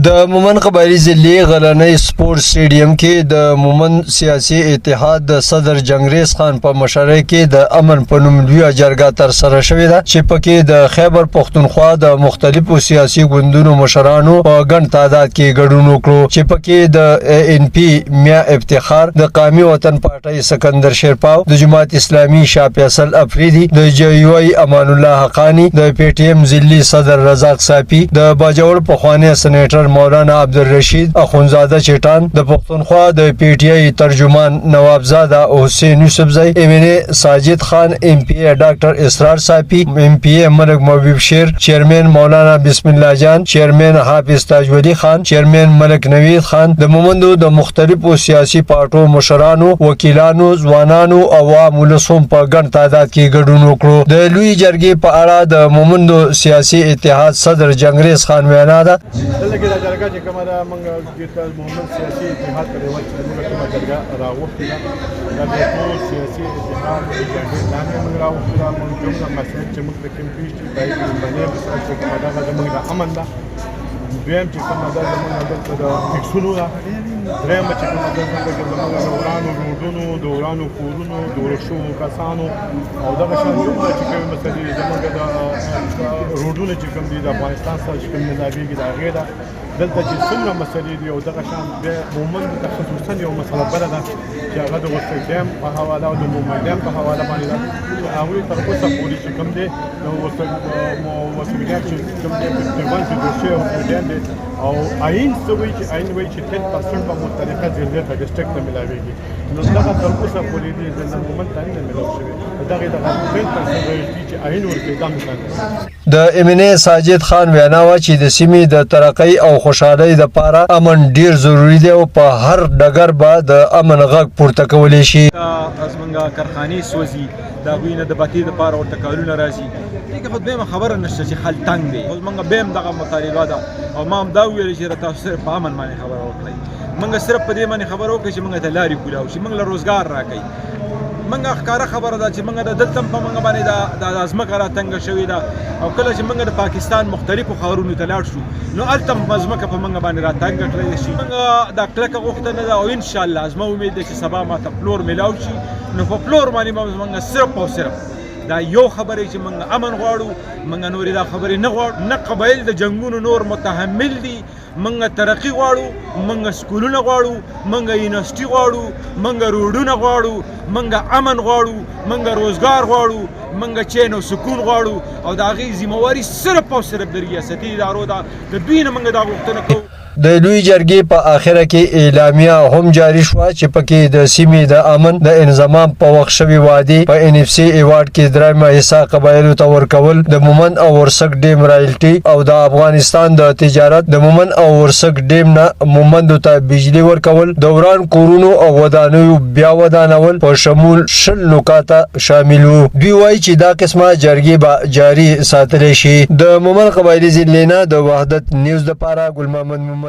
د مومن قبایلی ضلعي غرنی سپورټ سټیډیم کې د مومن سیاسي اتحاد د صدر جنگریز خان په مشرۍ کې د امن په نوم لویه جرګه ترسره شوې ده چې پکې د خیبر پښتونخوا د مختلفو سیاسي ګوندونو مشرانو په ګڼ تعداد کې ګډون وکړو چې پکې د ان پی میا افتخار د قومي وطن پارټۍ سکندر شیرپاو د جماعت اسلامي شاه فیصل افریدي د جیوی امان الله حقانی د پی ټی ایم ضلعي صدر رزاق صافي د باجوړ پخوانی سېنیټر مولانا عبدالرشید اخونزاده چټان د پښتونخوا د پی ټی آی ترجمان نوابزاده حسین یوسفزئی ایم این اے ساجد خان ایم پی اے ډاکټر اسرار صافي ایم پی اے ملک محبوب شیر چیئرمین مولانا بسم الله جان چیئرمین حافظ تاج ولی خان چیئرمین ملک نوید خان د مومندو د مختلفو سیاسي پارټو مشرانو وکیلانو ځوانانو عوام ولسوم په ګڼ تعداد کې ګډون وکړو د لوی جرګې په اړه د مومندو سیاسي اتحاد صدر جنگریز خان وینا ده دا جرګه چې کومه ده موږ د مومن سیاسي اتحاد په ډول چې موږ کومه جرګه راوښتې ده دا د ټول سیاسي اتحاد د جرګې لاندې موږ راوښتې ده موږ کومه مسایل چې موږ پکې پیش دي باید باندې مثال چې کومه ده زموږ د امن ده دویم چې کومه ده زموږ دلته د فکسونو ده درېیم چې کومه ده زموږ د ورانو روډونو د ورانو کورونو د ورک شوو کسانو او دغه شان دومره چې کومې مسلې زموږ د روډونه چې کوم دي د افغانستان سره چې کوم نظامېږي د هغې ده دلته چې څومره مسلې دي او دغه شان بیا مومند ته خصوصا یو مسله بله ده چې هغه د ورسک ډیم په حواله او د مومن ډیم په حواله باندې ده هغوی تر اوسه پورې چې کوم دی د ورسک ډیم چې کوم دی تقریبا چې جوړ شوی ورسک ډیم دی او عین څه وایي چې عین وایي چې 10% په مختلفه ضلعې ته ډسټرکټ ته میلاویږي نو دغه تر اوسه پورې دی د مومند ته نه میلاو شوی دغه 10% رویالټي چې عین ورکوي دا مثال د ایم این اے ساجد خان وینا وه چې د سیمې د ترقۍ او خوشحالۍ دپاره امن ډیر ضروري دی او په هر ډګر به د امن غږ پورته کولی شي زمونږ کارخانې سوځي د هغوی نه د باتۍ دپاره ورته کارونه راځي دې کې خو دویمه خبره نشته چې خل تنګ دی خو زمونږ بیا هم دغه مطالبه ده او ما هم دا وویل چې تاسو صرف په امن باندې خبره وکړئ موږ صرف په دې باندې خبره وکړئ چې موږ ته لارې کولاو شي موږ له روزګار راکوي منګه ښکاره خبره ده چې موږ د دلته په موږ باندې د ځمکه راتنګه شوې ده او کله چې موږ د پاکستان مختلفو ښارونو ته لاړ شو نو هلته هم ځمکه په موږ باندې راتنګه کړلی شي موږ دا کلکه غوښتنه ده او انشاءالله زما امید دی چې سبا ماته پلور میلاو شي نو په پلور باندې به موږ صرف او صرف دا یو خبرې چې موږ امن غواړو موږ نورې دا خبرې نه غواړو نه قبایل د جنګونو نور متحمل دي موږ ترقي غواړو موږ سکولونه غواړو موږ یونیورسټي غواړو موږ روډونه غواړو موږ امن غواړو موږ روزګار غواړو موږ چین او سکون غواړو او د هغې ذمهواري صرف او صرف د ریاستي ادارو ده د دوی نه موږ دا غوښتنه کوو د لوی جرګې په آخره کې اعلامیه هم جاری شوه چې پکې د سیمې د امن د انضمام په وخت شوي وعدې په ان اف سی ایوارډ کې درېیمه حصه قبایلو ته ورکول د مومن او ورسک ډیم رایلټي او د افغانستان د تجارت د مومن او ورسک ډیم نه مومندو ته بجلی ورکول د وران کورونو او ودانیو بیا ودانول په شمول 20 نکاته شامل وو دوی وایي چې دا قسمه جرګې به جاري ساتلی شي د مومن قبایلي ضلع نه د وحدت نیوز دپاره ګل محمد مومن